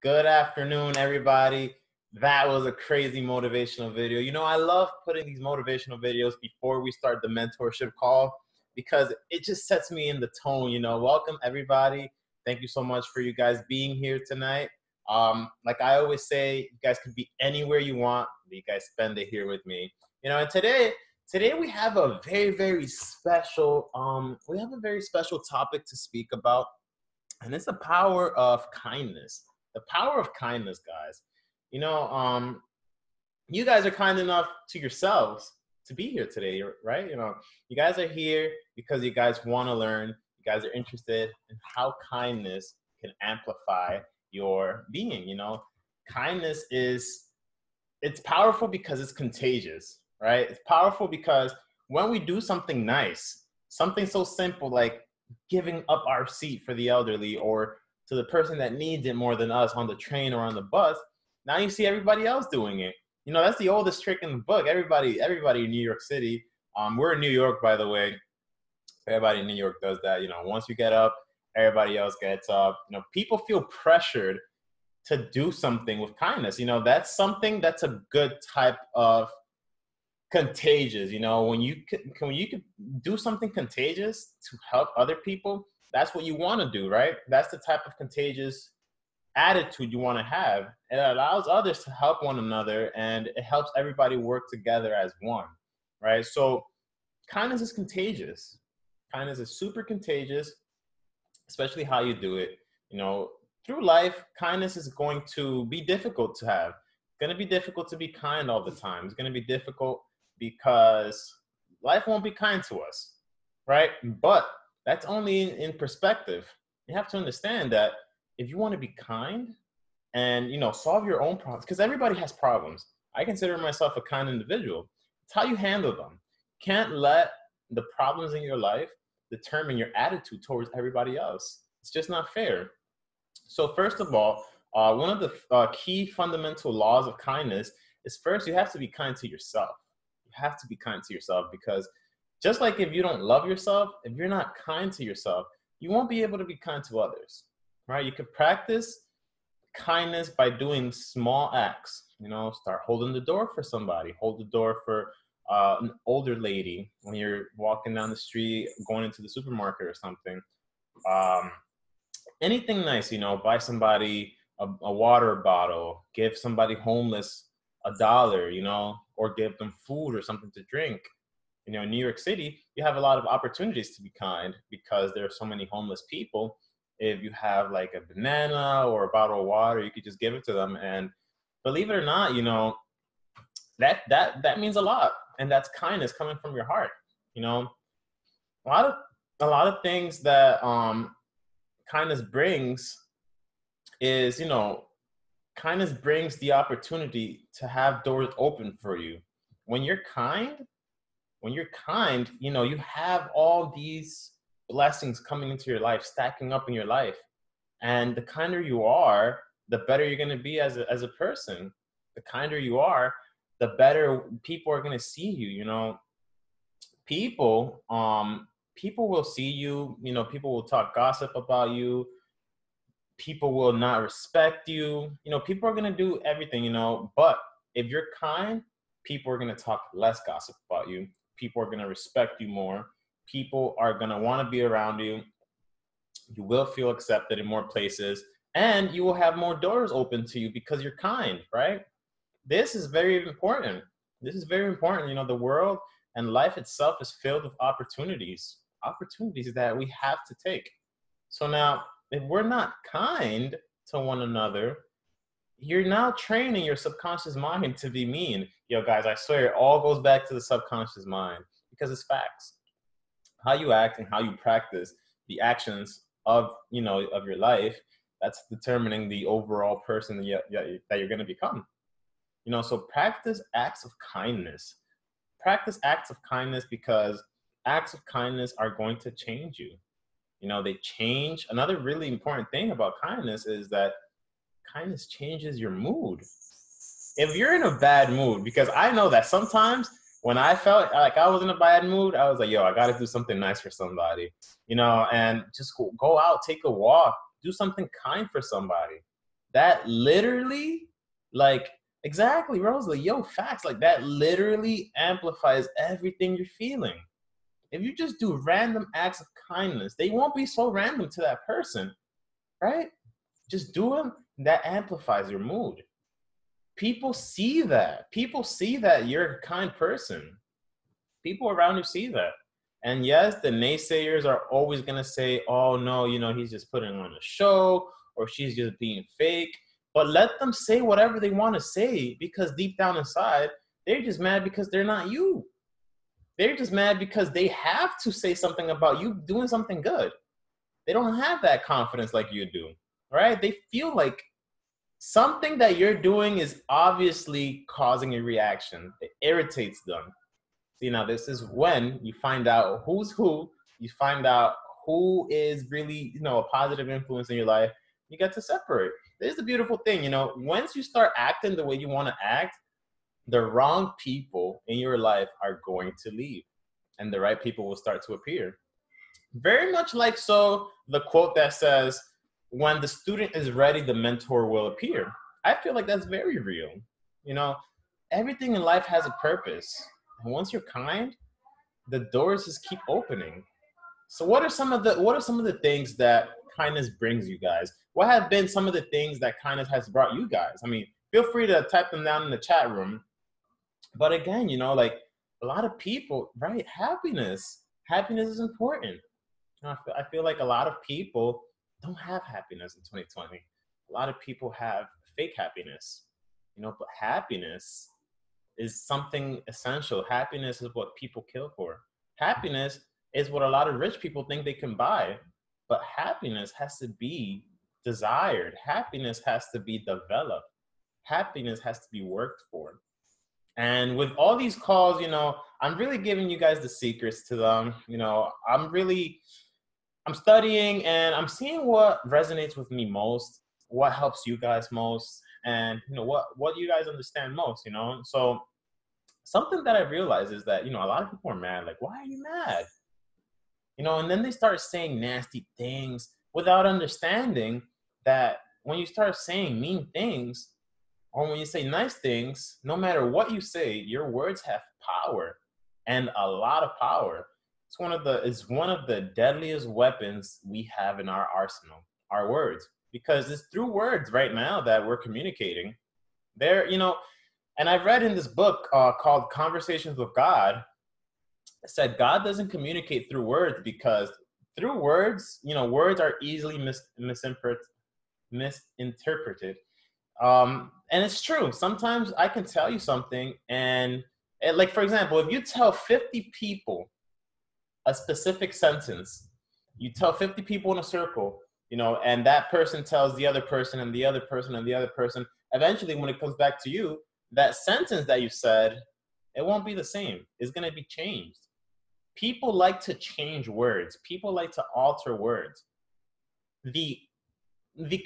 Good afternoon, everybody. That was a crazy motivational video. You know, I love putting these motivational videos before we start the mentorship call because it just sets me in the tone, you know. Welcome, everybody. Thank you so much for you guys being here tonight. Like I always say, you guys can be anywhere you want, but you guys spend it here with me. You know, and today we have a very special topic to speak about, and it's the power of kindness. The power of kindness, guys. You know, you guys are kind enough to yourselves to be here today, right? You know, you guys are here because you guys want to learn. You guys are interested in how kindness can amplify your being. You know, kindness it's powerful because it's contagious, right? It's powerful because when we do something nice, something so simple like giving up our seat for the elderly or to the person that needs it more than us on the train or on the bus, now you see everybody else doing it. You know, that's the oldest trick in the book. Everybody in New York City, we're in New York, by the way. Everybody in New York does that. You know, once you get up, everybody else gets up. You know, people feel pressured to do something with kindness. You know, that's something that's a good type of contagious. You know, when you can do something contagious to help other people, that's what you want to do, right? That's the type of contagious attitude you want to have. It allows others to help one another, and it helps everybody work together as one, right? So kindness is contagious. Kindness is super contagious, especially how you do it. You know, through life, kindness is going to be difficult to have. It's going to be difficult to be kind all the time. It's going to be difficult because life won't be kind to us, right? But that's only in perspective. You have to understand that if you want to be kind and, you know, solve your own problems, because everybody has problems. I consider myself a kind individual. It's how you handle them. You can't let the problems in your life determine your attitude towards everybody else. It's just not fair. So first of all, one of the key fundamental laws of kindness is first, you have to be kind to yourself. You have to be kind to yourself because just like if you don't love yourself, if you're not kind to yourself, you won't be able to be kind to others, right? You could practice kindness by doing small acts. You know, start holding the door for somebody. Hold the door for an older lady when you're walking down the street, going into the supermarket or something. Anything nice, you know, buy somebody a water bottle, give somebody homeless $1, you know, or give them food or something to drink. You know, in New York City, you have a lot of opportunities to be kind because there are so many homeless people. If you have like a banana or a bottle of water, you could just give it to them. And believe it or not, you know, that means a lot. And that's kindness coming from your heart. You know, a lot of things that kindness brings is, you know, kindness brings the opportunity to have doors open for you. When you're kind, you know, you have all these blessings coming into your life, stacking up in your life. And the kinder you are, the better you're going to be as a person. The kinder you are, the better people are going to see you. You know, people will see you, you know, people will talk gossip about you. People will not respect you. You know, people are going to do everything, you know, but if you're kind, people are going to talk less gossip about you. People are going to respect you more. People are going to want to be around you. You will feel accepted in more places, and you will have more doors open to you because you're kind, right? This is very important. This is very important. You know, the world and life itself is filled with opportunities that we have to take. So now, if we're not kind to one another, you're now training your subconscious mind to be mean. Yo, guys, I swear it all goes back to the subconscious mind because it's facts. How you act and how you practice the actions of, you know, of your life, that's determining the overall person that you're going to become. You know, so practice acts of kindness. Practice acts of kindness because acts of kindness are going to change you. You know, they change. Another really important thing about kindness is that kindness changes your mood. If you're in a bad mood, because I know that sometimes when I felt like I was in a bad mood, I was like, yo, I got to do something nice for somebody, you know, and just go out, take a walk, do something kind for somebody. that literally, like, exactly, Rosalie, yo, facts, like that literally amplifies everything you're feeling. If you just do random acts of kindness, they won't be so random to that person, right? Just do them, that amplifies your mood. People see that. People see that you're a kind person. People around you see that. And yes, the naysayers are always going to say, oh, no, he's just putting on a show, or she's just being fake. But let them say whatever they want to say, because deep down inside, they're just mad because they're not you. They're just mad because they have to say something about you doing something good. They don't have that confidence like you do, right? They feel like something that you're doing is obviously causing a reaction. It irritates them. See, now this is when you find out who's who. You find out who is really, a positive influence in your life. You get to separate. This is the beautiful thing, once you start acting the way you want to act, the wrong people in your life are going to leave, and the right people will start to appear. Very much like the quote that says, when the student is ready, the mentor will appear. I feel like that's very real. Everything in life has a purpose. And once you're kind, the doors just keep opening. So what are some of the things that kindness brings you guys? What have been some of the things that kindness has brought you guys? I mean, feel free to type them down in the chat room. But again, like a lot of people, right? Happiness is important. I feel like a lot of people don't have happiness in 2020. A lot of people have fake happiness, but happiness is something essential. Happiness is what people kill for. Happiness is what a lot of rich people think they can buy, but happiness has to be desired. Happiness has to be developed. Happiness has to be worked for. And with all these calls, I'm really giving you guys the secrets to them. I'm studying and I'm seeing what resonates with me most, what helps you guys most, and what you guys understand most, So something that I realized is that, a lot of people are mad. Like, why are you mad? And then they start saying nasty things without understanding that when you start saying mean things, or when you say nice things, no matter what you say, your words have power, and a lot of power. It's one of the deadliest weapons we have in our arsenal, our words, because it's through words right now that we're communicating. And I've read in this book called Conversations with God, it said God doesn't communicate through words because through words, words are easily misinterpreted. And it's true. Sometimes I can tell you something and like, for example, if you tell 50 people a specific sentence, you tell 50 people in a circle, and that person tells the other person and the other person and the other person, eventually when it comes back to you, that sentence that you said, it won't be the same. It's going to be changed. People like to change words. People like to alter words. The way we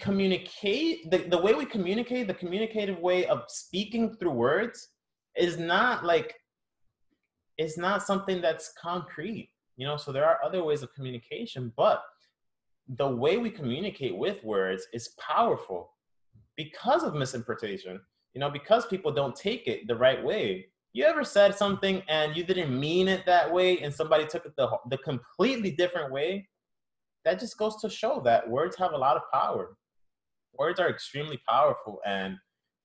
communicate, the communicative way of speaking through words is not something that's concrete, so there are other ways of communication, but the way we communicate with words is powerful because of misinterpretation, because people don't take it the right way. You ever said something and you didn't mean it that way and somebody took it the completely different way? That just goes to show that words have a lot of power. Words are extremely powerful, and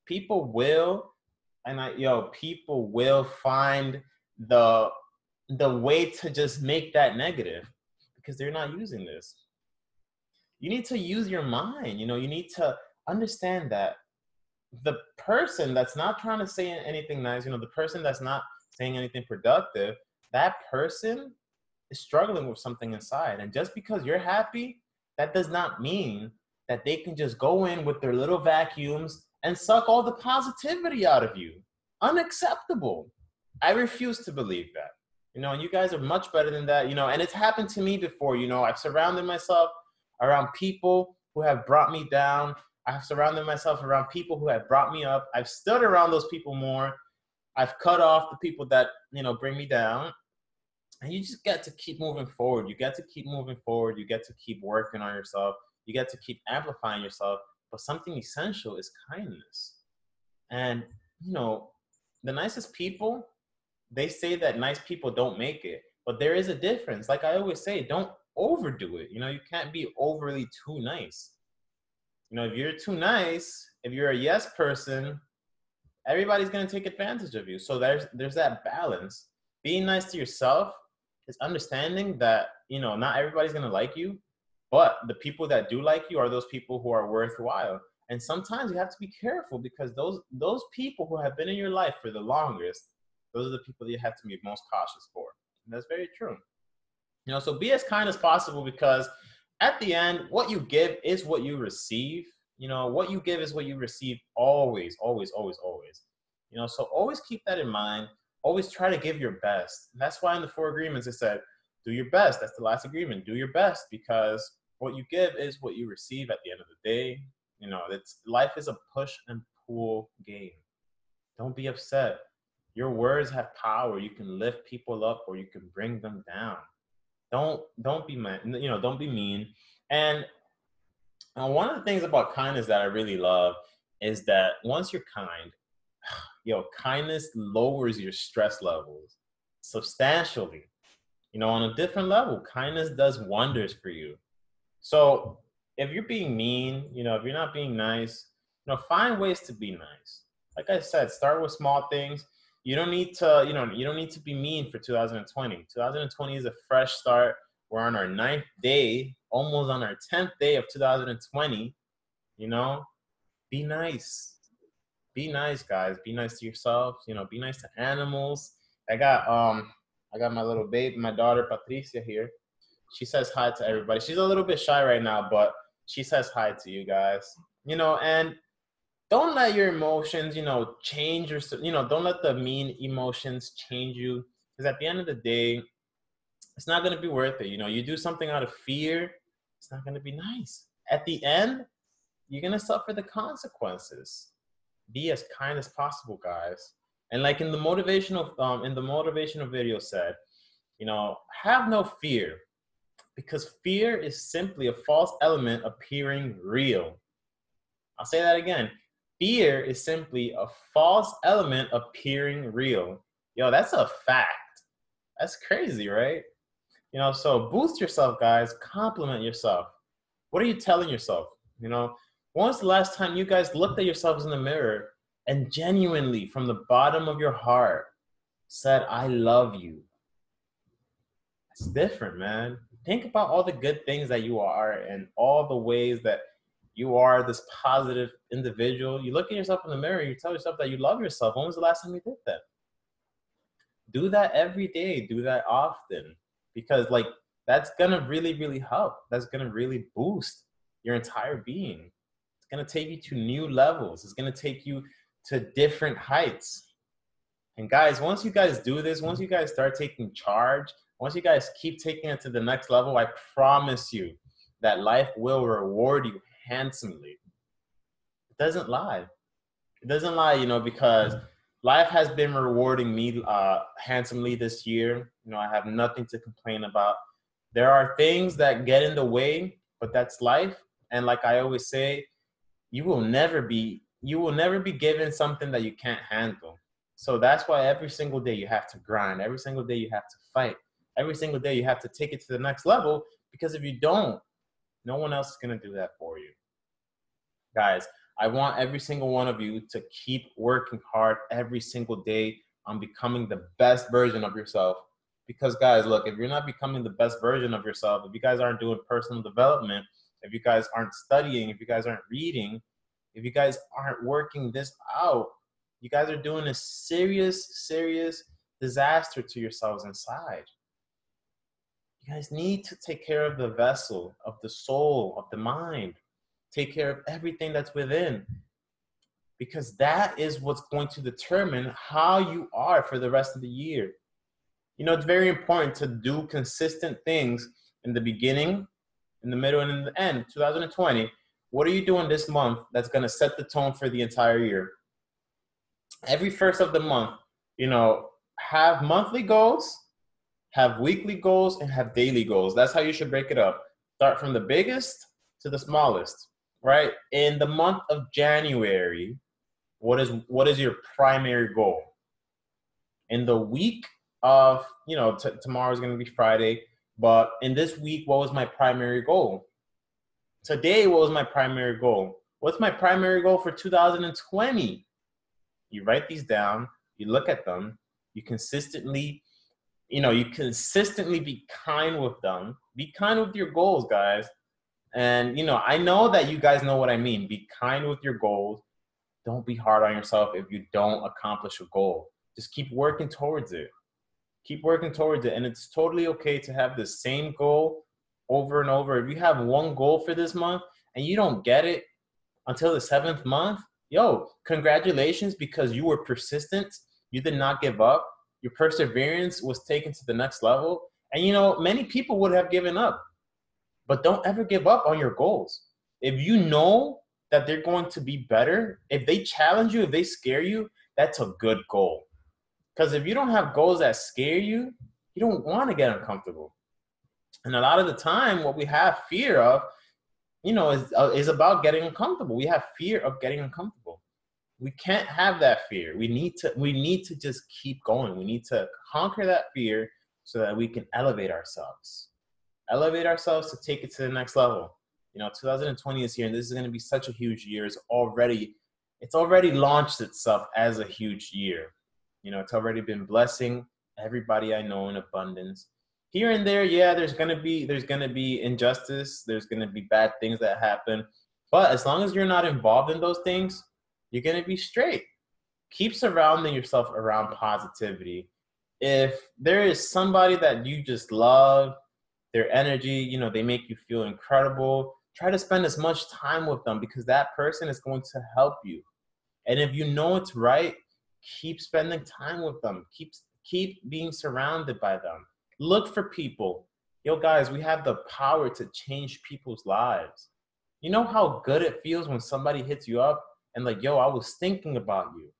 people will find the way to just make that negative because they're not using this. You need to use your mind. You need to understand that the person that's not trying to say anything nice, the person that's not saying anything productive, that person is struggling with something inside. And just because you're happy, that does not mean that they can just go in with their little vacuums and suck all the positivity out of you. Unacceptable. I refuse to believe that. And you guys are much better than that, and it's happened to me before. I've surrounded myself around people who have brought me down. I've surrounded myself around people who have brought me up. I've stood around those people more. I've cut off the people that, bring me down. And you just get to keep moving forward. You get to keep moving forward. You get to keep working on yourself. You get to keep amplifying yourself. but something essential is kindness. And, you know, the nicest people, they say that nice people don't make it, but there is a difference. Like I always say, don't overdo it. You know, you can't be overly too nice. You know, if you're too nice, if you're a yes person, everybody's going to take advantage of you. So there's that balance. Being nice to yourself is understanding that, you know, not everybody's going to like you, but the people that do like you are those people who are worthwhile. And sometimes you have to be careful, because those people who have been in your life for the longest, those are the people that you have to be most cautious for. And that's very true. You know, so be as kind as possible, because at the end, what you give is what you receive. You know, what you give is what you receive, always, always, always, always. You know, so always keep that in mind. Always try to give your best. And that's why in the 4 agreements it said, do your best. That's the last agreement. Do your best, because what you give is what you receive at the end of the day. You know, life is a push and pull game. Don't be upset. Your words have power. You can lift people up or you can bring them down. Don't be mean. You know, don't be mean. And one of the things about kindness that I really love is that once you're kind, kindness lowers your stress levels substantially. You know, on a different level, kindness does wonders for you. So if you're being mean, you know, if you're not being nice, you know, find ways to be nice. Like I said, start with small things. You don't need to, you don't need to be mean for 2020. 2020 is a fresh start. We're on our 9th day, almost on our 10th day of 2020. You know, be nice. Be nice, guys. Be nice to yourselves. You know, be nice to animals. I got my little baby, my daughter Patricia here. She says hi to everybody. She's a little bit shy right now, but she says hi to you guys. You know, and don't let your emotions, you know, change your, you know, don't let the mean emotions change you. Because at the end of the day, it's not going to be worth it. You know, you do something out of fear, it's not going to be nice. At the end, you're going to suffer the consequences. Be as kind as possible, guys. And like in the motivational video said, you know, have no fear, because fear is simply a false element appearing real. I'll say that again. Fear is simply a false element appearing real. Yo, that's a fact. That's crazy, right? You know, so boost yourself, guys. Compliment yourself. What are you telling yourself? You know, when was the last time you guys looked at yourselves in the mirror and genuinely, from the bottom of your heart, said, I love you? It's different, man. Think about all the good things that you are and all the ways that you are this positive individual. You look at yourself in the mirror, you tell yourself that you love yourself. When was the last time you did that? Do that every day. Do that often. Because like that's gonna really, really help. That's gonna really boost your entire being. It's gonna take you to new levels. It's gonna take you to different heights. And guys, once you guys do this, once you guys start taking charge, once you guys keep taking it to the next level, I promise you that life will reward you handsomely. It doesn't lie. It doesn't lie, you know, because life has been rewarding me handsomely this year. You know, I have nothing to complain about. There are things that get in the way, but that's life. And like I always say, you will never be given something that you can't handle. So that's why every single day you have to grind. Every single day you have to fight. Every single day you have to take it to the next level, because if you don't, no one else is going to do that for you. Guys, I want every single one of you to keep working hard every single day on becoming the best version of yourself. Because guys, look, if you're not becoming the best version of yourself, if you guys aren't doing personal development, if you guys aren't studying, if you guys aren't reading, if you guys aren't working this out, you guys are doing a serious, serious disaster to yourselves inside. You guys need to take care of the vessel, of the soul, of the mind. Take care of everything that's within, because that is what's going to determine how you are for the rest of the year. You know, it's very important to do consistent things in the beginning, in the middle, and in the end. 2020, what are you doing this month that's going to set the tone for the entire year? Every first of the month, you know, have monthly goals, have weekly goals, and have daily goals. That's how you should break it up. Start from the biggest to the smallest. right? In the month of January, what is your primary goal? In the week of, tomorrow is going to be Friday, but in this week, what was my primary goal? Today, what was my primary goal? What's my primary goal for 2020? You write these down, you look at them, you consistently be kind with them. Be kind with your goals, guys. And, I know that you guys know what I mean. Be kind with your goals. Don't be hard on yourself if you don't accomplish a goal. Just keep working towards it. Keep working towards it. And it's totally okay to have the same goal over and over. If you have one goal for this month and you don't get it until the 7th month, yo, congratulations, because you were persistent. You did not give up. Your perseverance was taken to the next level. And, many people would have given up. But don't ever give up on your goals. If you know that they're going to be better, if they challenge you, if they scare you, that's a good goal. Because if you don't have goals that scare you, you don't want to get uncomfortable. And a lot of the time, what we have fear of, is about getting uncomfortable. We have fear of getting uncomfortable. We can't have that fear. We need to just keep going. We need to conquer that fear so that we can elevate ourselves to take it to the next level. 2020 is here, and this is going to be such a huge year. It's already launched itself as a huge year. It's already been blessing everybody I know in abundance. Here and there, yeah, there's gonna be injustice. There's gonna be bad things that happen, but as long as you're not involved in those things, you're gonna be straight. Keep surrounding yourself around positivity. If there is somebody that you just love, their energy, they make you feel incredible, try to spend as much time with them, because that person is going to help you. And if you know it's right, keep spending time with them. Keep being surrounded by them. Look for people. Yo, guys, we have the power to change people's lives. You know how good it feels when somebody hits you up and like, yo, I was thinking about you.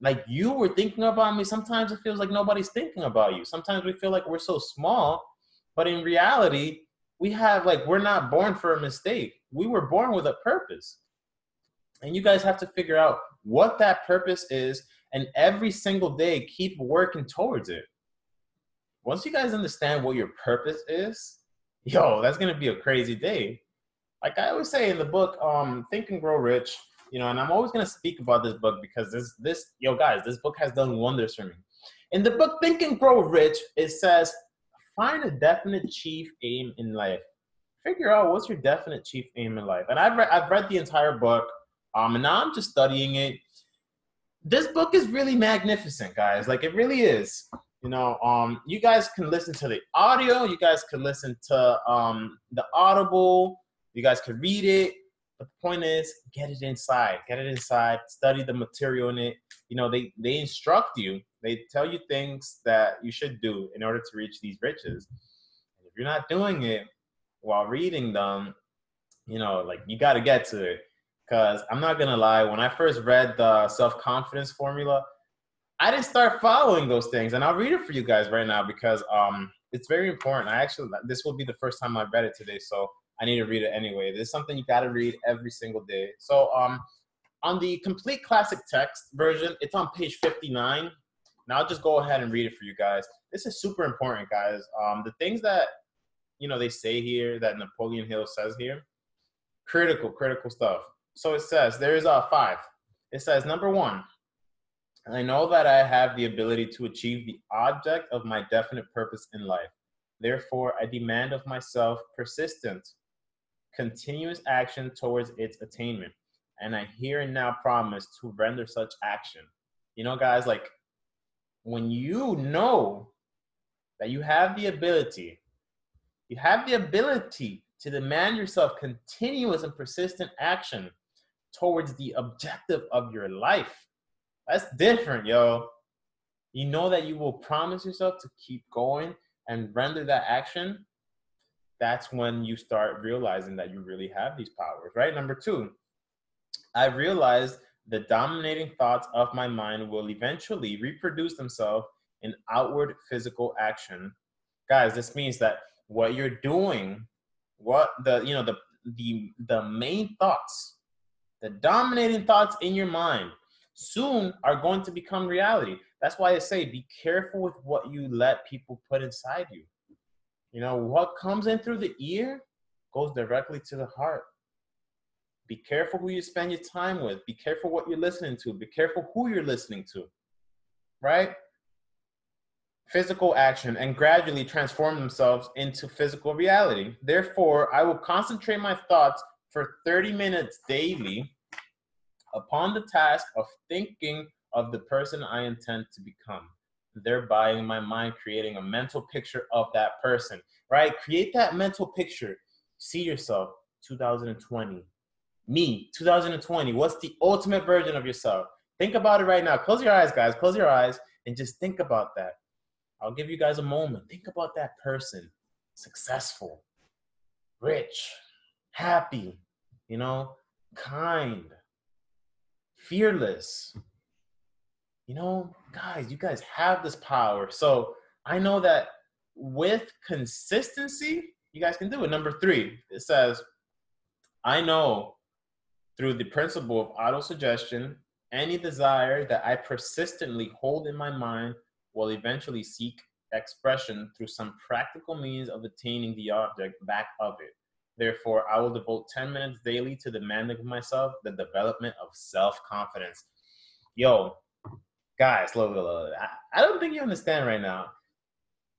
Like, you were thinking about me. Sometimes it feels like nobody's thinking about you. Sometimes we feel like we're so small, but in reality, we're not born for a mistake. We were born with a purpose. And you guys have to figure out what that purpose is, and every single day keep working towards it. Once you guys understand what your purpose is, yo, that's gonna be a crazy day. Like I always say in the book, Think and Grow Rich, and I'm always gonna speak about this book because this book has done wonders for me. In the book Think and Grow Rich, it says, find a definite chief aim in life. Figure out what's your definite chief aim in life. And I've read the entire book, and now I'm just studying it. This book is really magnificent, guys. Like, it really is. You guys can listen to the audio. You guys can listen to the Audible. You guys can read it. But the point is, get it inside. Get it inside. Study the material in it. They instruct you. They tell you things that you should do in order to reach these riches. And if you're not doing it while reading them, you got to get to it. Because I'm not going to lie, when I first read the self-confidence formula, I didn't start following those things. And I'll read it for you guys right now because it's very important. This will be the first time I read it today, so I need to read it anyway. This is something you got to read every single day. So on the complete classic text version, it's on page 59. Now I'll just go ahead and read it for you guys. This is super important, guys. The things that, they say here, that Napoleon Hill says here, critical stuff. So it says, there is 5. It says, number 1, I know that I have the ability to achieve the object of my definite purpose in life. Therefore, I demand of myself persistent, continuous action towards its attainment. And I here and now promise to render such action. Guys, like, when you know that you have the ability to demand yourself continuous and persistent action towards the objective of your life. That's different, yo. You know that you will promise yourself to keep going and render that action. That's when you start realizing that you really have these powers, right? Number 2, I realized the dominating thoughts of my mind will eventually reproduce themselves in outward physical action. Guys, this means that what you're doing, what the the main thoughts, the dominating thoughts in your mind soon are going to become reality. That's why I say be careful with what you let people put inside you. You know, what comes in through the ear goes directly to the heart. Be careful who you spend your time with. Be careful what you're listening to. Be careful who you're listening to, right? Physical action and gradually transform themselves into physical reality. Therefore, I will concentrate my thoughts for 30 minutes daily upon the task of thinking of the person I intend to become, thereby in my mind creating a mental picture of that person, right? Create that mental picture. See yourself, 2020. Me, 2020. What's the ultimate version of yourself? Think about it right now. Close your eyes, guys. Close your eyes and just think about that. I'll give you guys a moment. Think about that person. Successful, rich, happy, you know, kind, fearless. You know, guys, you guys have this power. So I know that with consistency, you guys can do it. Number 3, it says, I know through the principle of autosuggestion, any desire that I persistently hold in my mind will eventually seek expression through some practical means of attaining the object back of it. Therefore, I will devote 10 minutes daily to demanding of myself the development of self-confidence. Yo, guys, look. I don't think you understand right now.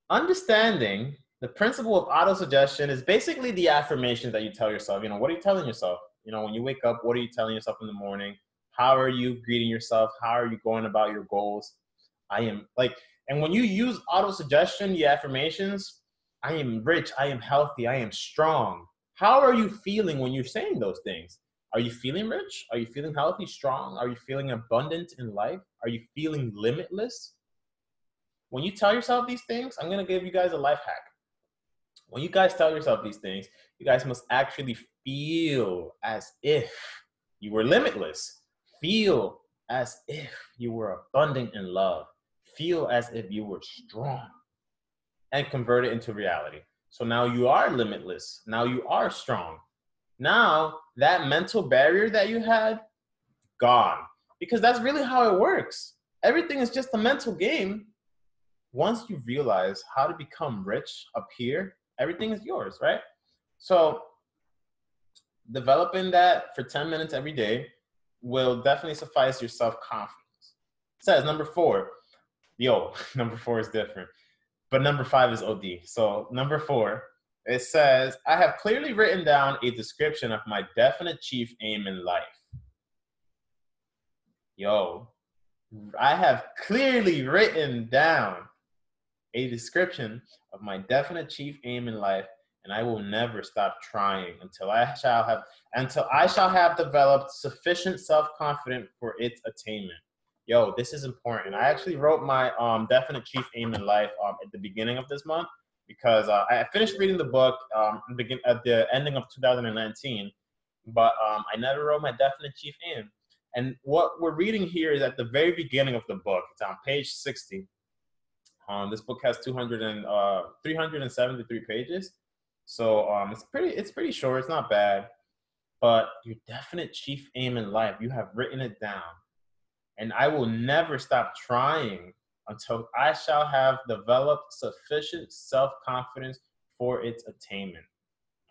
Understanding the principle of autosuggestion is basically the affirmations that you tell yourself. You know, what are you telling yourself? You know, when you wake up, what are you telling yourself in the morning? How are you greeting yourself? How are you going about your goals? I am like, and when you use autosuggestion, the affirmations, I am rich, I am healthy, I am strong. How are you feeling when you're saying those things? Are you feeling rich? Are you feeling healthy, strong? Are you feeling abundant in life? Are you feeling limitless? When you tell yourself these things, I'm going to give you guys a life hack. When you guys tell yourself these things, you guys must actually feel as if you were limitless. Feel as if you were abundant in love. Feel as if you were strong. And convert it into reality. So now you are limitless. Now you are strong. Now that mental barrier that you had, gone. Because that's really how it works. Everything is just a mental game. Once you realize how to become rich up here, everything is yours, right? So developing that for 10 minutes every day will definitely suffice your self-confidence. It says number 4, number 4 is different, but number 5 is OD. So number 4, it says, I have clearly written down a description of my definite chief aim in life. I have clearly written down a description of my definite chief aim in life, and I will never stop trying until I shall have developed sufficient self-confidence for its attainment. This is important. I actually wrote my definite chief aim in life at the beginning of this month because I finished reading the book at the ending of 2019, but I never wrote my definite chief aim. And what we're reading here is at the very beginning of the book. It's on page 60. This book has 373 pages. So it's pretty short. It's not bad. But your definite chief aim in life, you have written it down. And I will never stop trying until I shall have developed sufficient self-confidence for its attainment.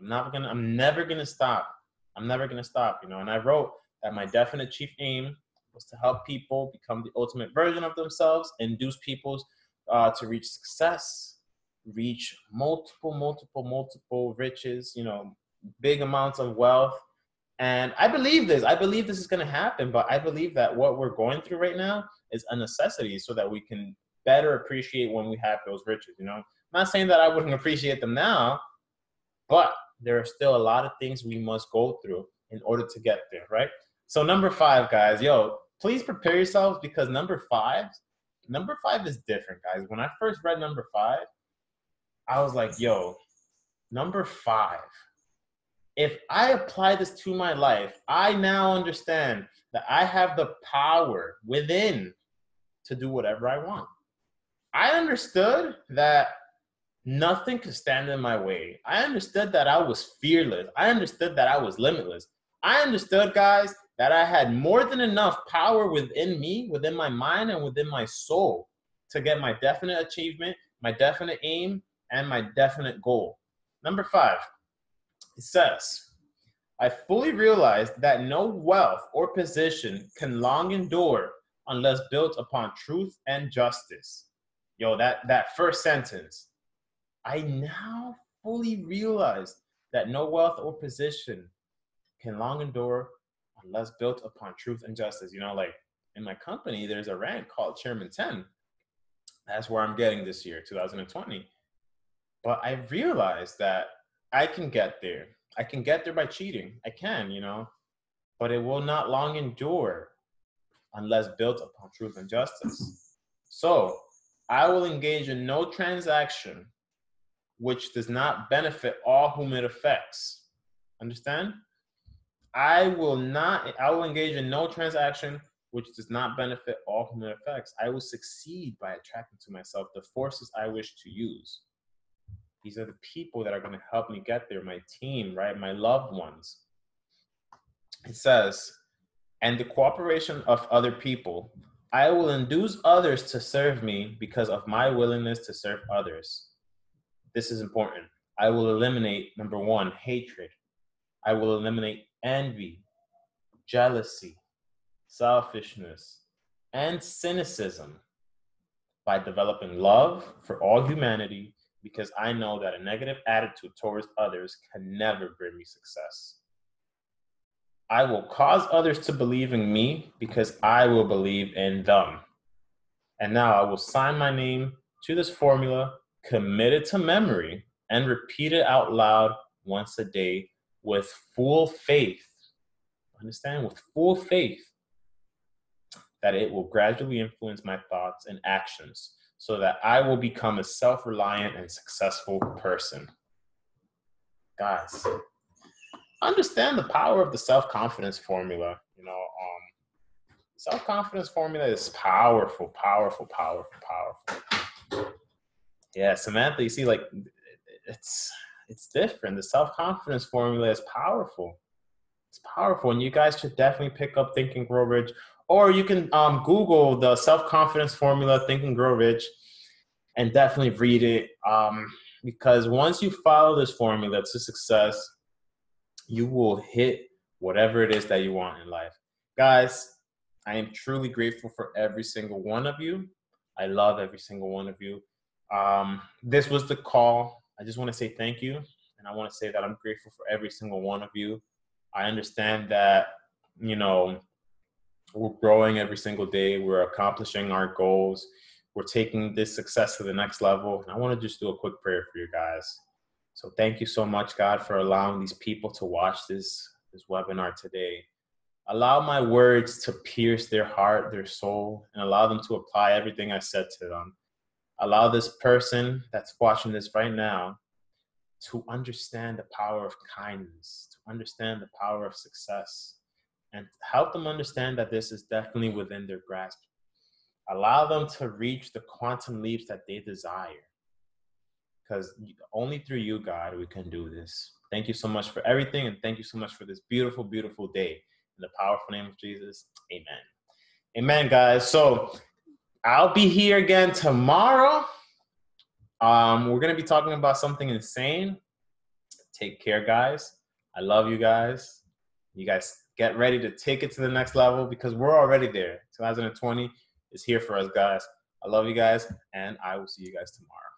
I'm never gonna stop. I'm never gonna stop, And I wrote that my definite chief aim was to help people become the ultimate version of themselves, induce people to reach success, reach multiple riches, big amounts of wealth. And I believe this. I believe this is going to happen, but I believe that what we're going through right now is a necessity so that we can better appreciate when we have those riches, I'm not saying that I wouldn't appreciate them now, but there are still a lot of things we must go through in order to get there, right? So number 5, guys, please prepare yourselves because number five is different, guys. When I first read number 5, I was like, number 5. If I apply this to my life, I now understand that I have the power within to do whatever I want. I understood that nothing could stand in my way. I understood that I was fearless. I understood that I was limitless. I understood, guys, that I had more than enough power within me, within my mind, and within my soul to get my definite achievement, my definite aim, and my definite goal. Number 5, it says, I fully realized that no wealth or position can long endure unless built upon truth and justice. Yo, that first sentence. I now fully realize that no wealth or position can long endure unless built upon truth and justice. You know, like in my company, there's a rank called Chairman 10. That's where I'm getting this year, 2020. But I realized that I can get there. I can get there by cheating. I can, you know, but it will not long endure unless built upon truth and justice. So I will engage in no transaction which does not benefit all whom it affects. Understand? I will engage in no transaction which does not benefit all whom it affects. I will succeed by attracting to myself the forces I wish to use. These are the people that are going to help me get there, my team, right? My loved ones. It says, and the cooperation of other people. I will induce others to serve me because of my willingness to serve others. This is important. I will eliminate, number 1, hatred. I will eliminate envy, jealousy, selfishness, and cynicism by developing love for all humanity, because I know that a negative attitude towards others can never bring me success. I will cause others to believe in me because I will believe in them. And now I will sign my name to this formula, commit it to memory, and repeat it out loud once a day with full faith. Understand? With full faith that it will gradually influence my thoughts and actions so that I will become a self-reliant and successful person. Guys, understand the power of the self-confidence formula. You know, self-confidence formula is powerful, powerful, powerful, powerful. Yeah, Samantha, you see, like, it's different. The self-confidence formula is powerful. It's powerful, and you guys should definitely pick up Think and Grow Rich, or you can Google the self-confidence formula, Think and Grow Rich, and definitely read it. Because once you follow this formula to success, you will hit whatever it is that you want in life. Guys, I am truly grateful for every single one of you. I love every single one of you. This was the call. I just want to say thank you. And I want to say that I'm grateful for every single one of you. I understand that, you know, we're growing every single day. We're accomplishing our goals. We're taking this success to the next level. And I want to just do a quick prayer for you guys. So thank you so much, God, for allowing these people to watch this webinar today. Allow my words to pierce their heart, their soul, and allow them to apply everything I said to them. Allow this person that's watching this right now to understand the power of kindness, to understand the power of success, and help them understand that this is definitely within their grasp. Allow them to reach the quantum leaps that they desire, because only through you, God, we can do this. Thank you so much for everything, and thank you so much for this beautiful, beautiful day. In the powerful name of Jesus, amen. Amen, guys. So I'll be here again tomorrow. We're going to be talking about something insane. Take care, guys. I love you guys. You guys get ready to take it to the next level, because we're already there. 2020 is here for us, guys. I love you guys, and I will see you guys tomorrow.